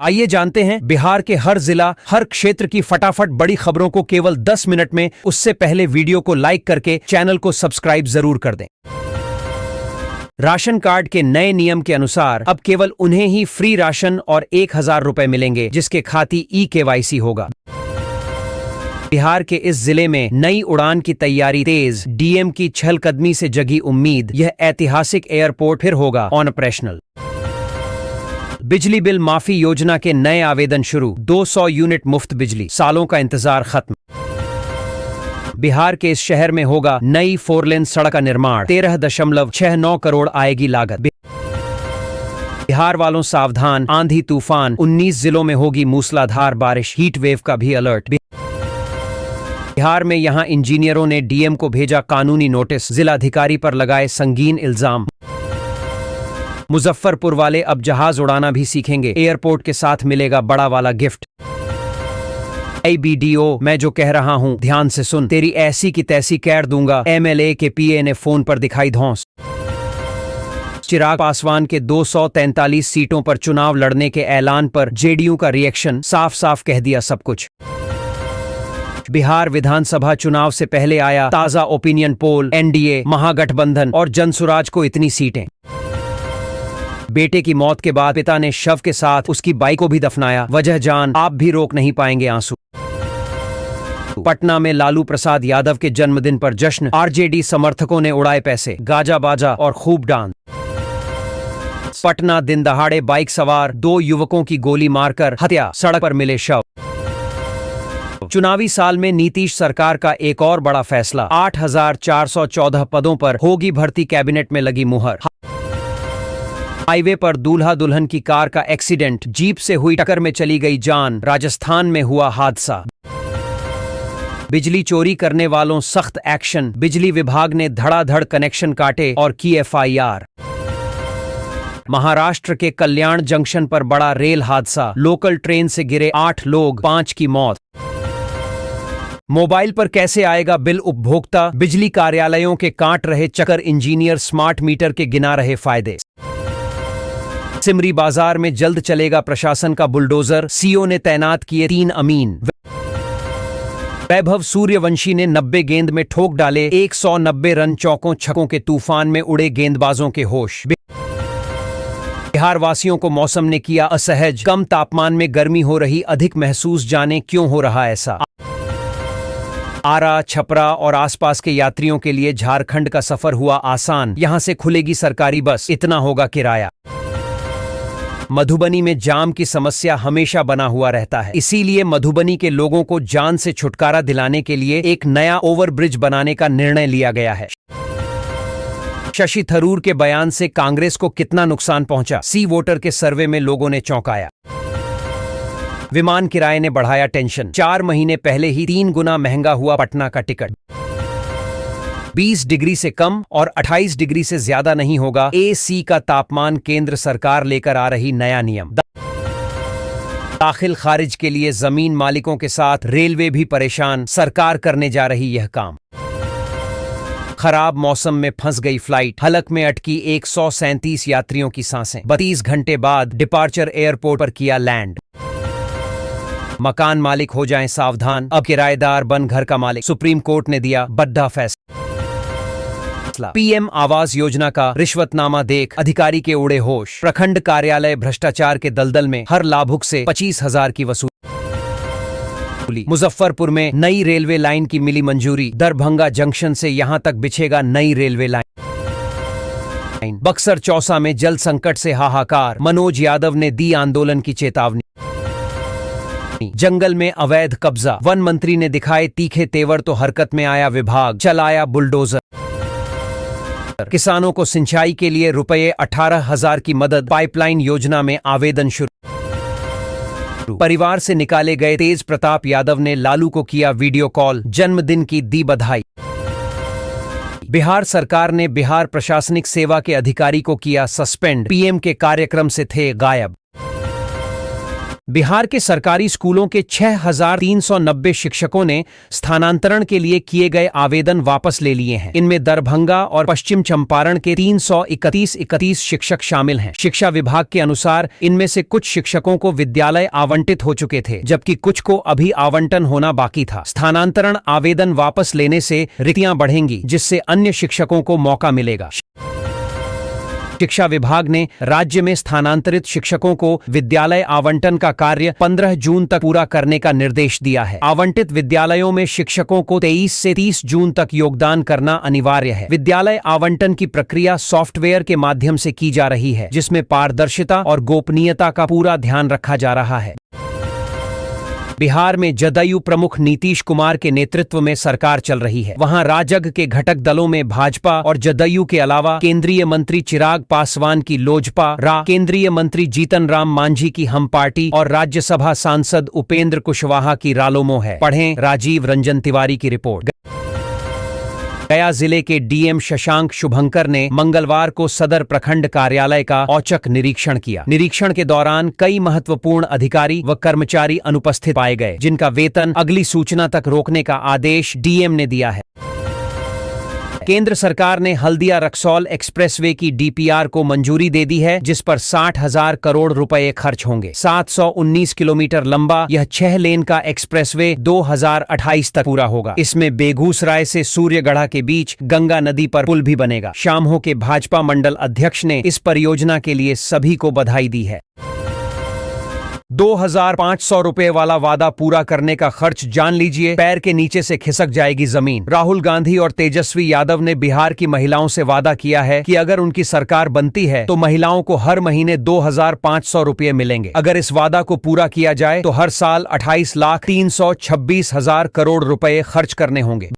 आइए जानते हैं बिहार के हर जिला, हर क्षेत्र की फटाफट बड़ी खबरों को केवल 10 मिनट में। उससे पहले वीडियो को लाइक करके चैनल को सब्सक्राइब जरूर कर दें। राशन कार्ड के नए नियम के अनुसार अब केवल उन्हें ही फ्री राशन और 1000 रुपए मिलेंगे जिसके खाती ई-KYC होगा। बिहार के इस जिले में नई उड़ान की तैयारी तेज, डीएम की चहलकदमी से जगी उम्मीद, यह ऐतिहासिक एयरपोर्ट फिर होगा ऑपरेशनल। बिजली बिल माफी योजना के नए आवेदन शुरू, 200 यूनिट मुफ्त बिजली, सालों का इंतजार खत्म। बिहार के इस शहर में होगा नई 4 लेन सड़क का निर्माण, 13.69 करोड़ आएगी लागत। बिहार वालों सावधान, आंधी तूफान, 19 जिलों में होगी मूसलाधार बारिश, हीट वेव का भी अलर्ट। बिहार में यहां इंजीनियरों ने डीएम को भेजा कानूनी नोटिस, जिलाधिकारी पर लगाए संगीन इल्जाम। मुजफ्फरपुर वाले अब जहाज उड़ाना भी सीखेंगे, एयरपोर्ट के साथ मिलेगा बड़ा वाला गिफ्ट। ABDO, मैं जो कह रहा हूं ध्यान से सुन, तेरी ऐसी की तैसी कैर दूंगा, MLA के PA ने फोन पर दिखाई धौंस। चिराग पासवान के 243 सीटों पर चुनाव लड़ने के ऐलान पर जेडीयू का रिएक्शन, साफ साफ कह दिया सब कुछ। बिहार विधानसभा चुनाव से पहले आया ताजा ओपिनियन पोल, NDA, महागठबंधन और जनसुराज को इतनी सीटें। बेटे की मौत के बाद पिता ने शव के साथ उसकी बाइक को भी दफनाया, वजह जान, आप भी रोक नहीं पाएंगे आंसू। पटना में लालू प्रसाद यादव के जन्मदिन पर जश्न, आरजेडी समर्थकों ने उड़ाए पैसे, गाजा बाजा और खूब डांस। पटना दिन दहाड़े बाइक सवार 2 युवकों की गोली मारकर हत्या, सड़क पर मिले शव। चुनावी साल में नीतीश सरकार का एक और बड़ा फैसला, 8414 पदों पर होगी भर्ती, कैबिनेट में लगी मुहर। हाईवे पर दूल्हा दुल्हन की कार का एक्सीडेंट, जीप से हुई टक्कर में चली गई जान, राजस्थान में हुआ हादसा। बिजली चोरी करने वालों सख्त एक्शन, बिजली विभाग ने धड़ाधड़ कनेक्शन काटे और की FIR। महाराष्ट्र के कल्याण जंक्शन पर बड़ा रेल हादसा, लोकल ट्रेन से गिरे 8 लोग, 5 की मौत। मोबाइल पर कैसे आएगा बिल उपभोक्ता, बिजली कार्यालयों के काट रहे चक्कर, इंजीनियर स्मार्ट मीटर के गिना रहे फायदे। सिमरी बाजार में जल्द चलेगा प्रशासन का बुलडोजर, सीओ ने तैनात किए 3 अमीन। वैभव सूर्यवंशी ने 90 गेंद में ठोक डाले 190 रन, चौकों छक्कों के तूफान में उड़े गेंदबाजों के होश। बिहार वासियों को मौसम ने किया असहज, कम तापमान में गर्मी हो रही अधिक महसूस, जाने क्यों हो रहा ऐसा। आरा, छपरा और आसपास के यात्रियों के लिए झारखंड का सफर हुआ आसान, यहां से खुलेगी सरकारी बस, इतना होगा किराया। मधुबनी में जाम की समस्या हमेशा बना हुआ रहता है, इसीलिए मधुबनी के लोगों को जान से छुटकारा दिलाने के लिए एक नया ओवरब्रिज बनाने का निर्णय लिया गया है। शशि थरूर के बयान से कांग्रेस को कितना नुकसान पहुंचा, सी वोटर के सर्वे में लोगों ने चौंकाया। विमान किराए ने बढ़ाया टेंशन, 4 महीने पहले ही 3 गुना महंगा हुआ पटना का टिकट। 20 डिग्री से कम और 28 डिग्री से ज्यादा नहीं होगा AC का तापमान, केंद्र सरकार लेकर आ रही नया नियम। दाखिल खारिज के लिए जमीन मालिकों के साथ रेलवे भी परेशान, सरकार करने जा रही यह काम। खराब मौसम में फंस गई फ्लाइट, हलक में अटकी 137 यात्रियों की सांसें, 32 घंटे बाद डिपार्चर एयरपोर्ट पर किया लैंड। मकान मालिक हो जाएं सावधान, अब किराएदार बन घर का मालिक, सुप्रीम कोर्ट ने दिया बड़ा फैसला। PM आवास योजना का रिश्वतनामा देख अधिकारी के उड़े होश, प्रखंड कार्यालय भ्रष्टाचार के दलदल में, हर लाभुक से 25,000 की वसूली। मुजफ्फरपुर में नई रेलवे लाइन की मिली मंजूरी, दरभंगा जंक्शन से यहां तक बिछेगा नई रेलवे लाइन। बक्सर चौसा में जल संकट से हाहाकार, मनोज यादव ने दी आंदोलन की चेतावनी। जंगल में अवैध कब्जा, वन मंत्री ने दिखाए तीखे तेवर तो हरकत में आया विभाग, चलाया बुलडोजर। किसानों को सिंचाई के लिए रुपये 18,000 की मदद, पाइपलाइन योजना में आवेदन शुरू। परिवार से निकाले गए तेज प्रताप यादव ने लालू को किया वीडियो कॉल, जन्मदिन की दी बधाई। बिहार सरकार ने बिहार प्रशासनिक सेवा के अधिकारी को किया सस्पेंड, PM के कार्यक्रम से थे गायब। बिहार के सरकारी स्कूलों के 6,390 शिक्षकों ने स्थानांतरण के लिए किए गए आवेदन वापस ले लिए हैं। इनमें दरभंगा और पश्चिम चंपारण के 331 शिक्षक शामिल हैं। शिक्षा विभाग के अनुसार इनमें से कुछ शिक्षकों को विद्यालय आवंटित हो चुके थे, जबकि कुछ को अभी आवंटन होना बाकी था। स्थानांतरण आवेदन वापस लेने से रिक्तियां बढ़ेंगी, जिससे अन्य शिक्षकों को मौका मिलेगा। शिक्षा विभाग ने राज्य में स्थानांतरित शिक्षकों को विद्यालय आवंटन का कार्य 15 जून तक पूरा करने का निर्देश दिया है। आवंटित विद्यालयों में शिक्षकों को 23 से 30 जून तक योगदान करना अनिवार्य है। विद्यालय आवंटन की प्रक्रिया सॉफ्टवेयर के माध्यम से की जा रही है, जिसमें पारदर्शिता और गोपनीयता का पूरा ध्यान रखा जा रहा है। बिहार में जदयू प्रमुख नीतीश कुमार के नेतृत्व में सरकार चल रही है। वहां राजग के घटक दलों में भाजपा और जदयू के अलावा केंद्रीय मंत्री चिराग पासवान की लोजपा रा, केंद्रीय मंत्री जीतन राम मांझी की हम पार्टी और राज्यसभा सांसद उपेंद्र कुशवाहा की रालोमो है। पढ़ें राजीव रंजन तिवारी की रिपोर्ट। गया जिले के डीएम शशांक शुभंकर ने मंगलवार को सदर प्रखंड कार्यालय का औचक निरीक्षण किया। निरीक्षण के दौरान कई महत्वपूर्ण अधिकारी व कर्मचारी अनुपस्थित पाए गए, जिनका वेतन अगली सूचना तक रोकने का आदेश डीएम ने दिया है। केंद्र सरकार ने हल्दिया रक्सौल एक्सप्रेसवे की डीपीआर को मंजूरी दे दी है, जिस पर 60,000 करोड़ रुपए खर्च होंगे। 719 किलोमीटर लंबा यह 6 लेन का एक्सप्रेसवे 2028 तक पूरा होगा। इसमें बेगूसराय से सूर्यगढ़ा के बीच गंगा नदी पर पुल भी बनेगा। शामहो के भाजपा मंडल अध्यक्ष ने इस परियोजना के लिए सभी को बधाई दी है। 2,500 रुपए वाला वादा पूरा करने का खर्च जान लीजिए, पैर के नीचे से खिसक जाएगी जमीन। राहुल गांधी और तेजस्वी यादव ने बिहार की महिलाओं से वादा किया है कि अगर उनकी सरकार बनती है तो महिलाओं को हर महीने 2,500 रुपए मिलेंगे। अगर इस वादा को पूरा किया जाए तो हर साल 28,326,000 करोड़ रुपए खर्च करने होंगे।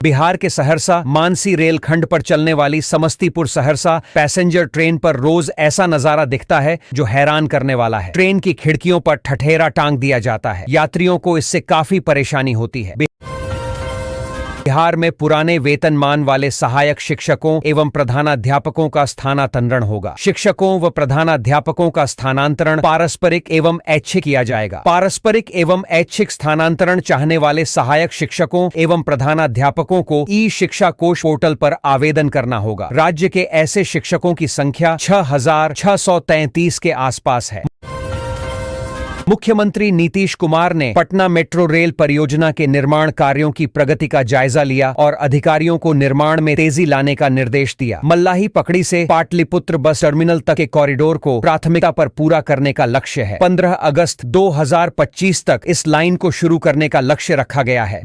बिहार के सहरसा मानसी रेलखंड पर चलने वाली समस्तीपुर सहरसा पैसेंजर ट्रेन पर रोज ऐसा नजारा दिखता है जो हैरान करने वाला है। ट्रेन की खिड़कियों पर ठठेरा टांग दिया जाता है। यात्रियों को इससे काफी परेशानी होती है। बिहार में पुराने वेतनमान वाले सहायक शिक्षकों एवं प्रधानाध्यापकों का स्थानांतरण होगा। शिक्षकों व प्रधानाध्यापकों का स्थानांतरण पारस्परिक एवं ऐच्छिक किया जाएगा। पारस्परिक एवं ऐच्छिक स्थानांतरण चाहने वाले सहायक शिक्षकों एवं प्रधानाध्यापकों को ई शिक्षा कोष पोर्टल पर आवेदन करना होगा। राज्य के ऐसे शिक्षकों की संख्या 6,633 के आसपास है। मुख्यमंत्री नीतीश कुमार ने पटना मेट्रो रेल परियोजना के निर्माण कार्यों की प्रगति का जायजा लिया और अधिकारियों को निर्माण में तेजी लाने का निर्देश दिया। मल्लाही पकड़ी से पाटलिपुत्र बस टर्मिनल तक के कॉरिडोर को प्राथमिकता पर पूरा करने का लक्ष्य है। 15 अगस्त 2025 तक इस लाइन को शुरू करने का लक्ष्य रखा गया है।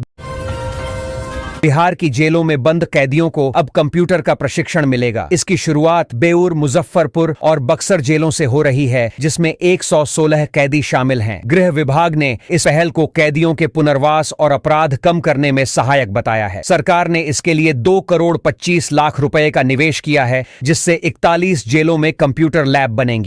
बिहार की जेलों में बंद कैदियों को अब कंप्यूटर का प्रशिक्षण मिलेगा। इसकी शुरुआत बेऊर, मुजफ्फरपुर और बक्सर जेलों से हो रही है, जिसमें 116 कैदी शामिल हैं। गृह विभाग ने इस पहल को कैदियों के पुनर्वास और अपराध कम करने में सहायक बताया है। सरकार ने इसके लिए 2 करोड़ 25 लाख रुपए का निवेश किया है, जिससे 41 जेलों में कंप्यूटर लैब बनेंगी।